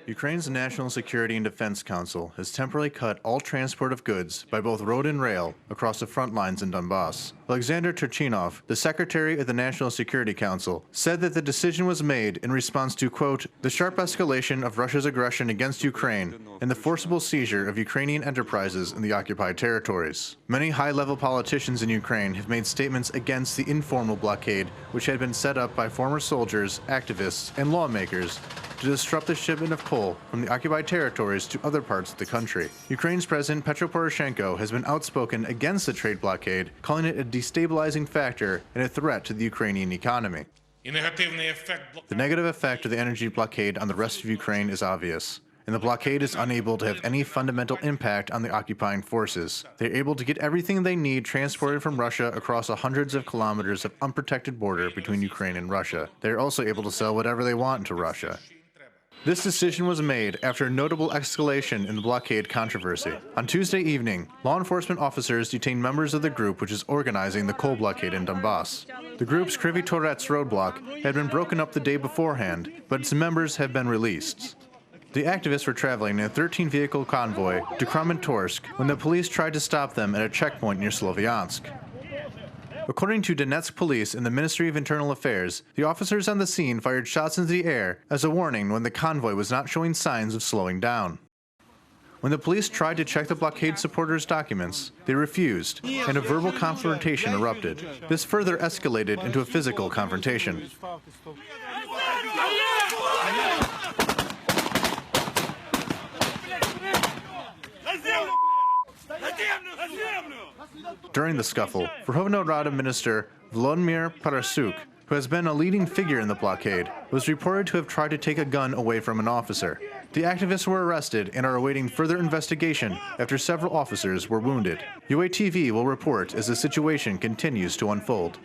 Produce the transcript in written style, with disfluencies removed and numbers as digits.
Ukraine's National Security and Defense Council has temporarily cut all transport of goods by both road and rail across the front lines in Donbas. Alexander Turchinov, the secretary of the National Security Council, said that the decision was made in response to, quote, the sharp escalation of Russia's aggression against Ukraine and the forcible seizure of Ukrainian enterprises in the occupied territories. Many high-level politicians in Ukraine have made statements against the informal blockade, which had been set up by former soldiers, activists, and lawmakers to disrupt the shipment of coal from the occupied territories to other parts of the country. Ukraine's President Petro Poroshenko has been outspoken against the trade blockade, calling it a destabilizing factor and a threat to the Ukrainian economy. The negative effect of the energy blockade on the rest of Ukraine is obvious, and the blockade is unable to have any fundamental impact on the occupying forces. They are able to get everything they need transported from Russia across the hundreds of kilometers of unprotected border between Ukraine and Russia. They are also able to sell whatever they want to Russia. This decision was made after a notable escalation in the blockade controversy. On Tuesday evening, law enforcement officers detained members of the group which is organizing the coal blockade in Donbas. The group's Kryvyi Torets roadblock had been broken up the day beforehand, but its members have been released. The activists were traveling in a 13-vehicle convoy to Kramatorsk when the police tried to stop them at a checkpoint near Sloviansk. According to Donetsk police and the Ministry of Internal Affairs, the officers on the scene fired shots into the air as a warning when the convoy was not showing signs of slowing down. When the police tried to check the blockade supporters' documents, they refused, and a verbal confrontation erupted. This further escalated into a physical confrontation. During the scuffle, Verkhovna Rada Minister Volodymyr Parasuk, who has been a leading figure in the blockade, was reported to have tried to take a gun away from an officer. The activists were arrested and are awaiting further investigation after several officers were wounded. UATV will report as the situation continues to unfold.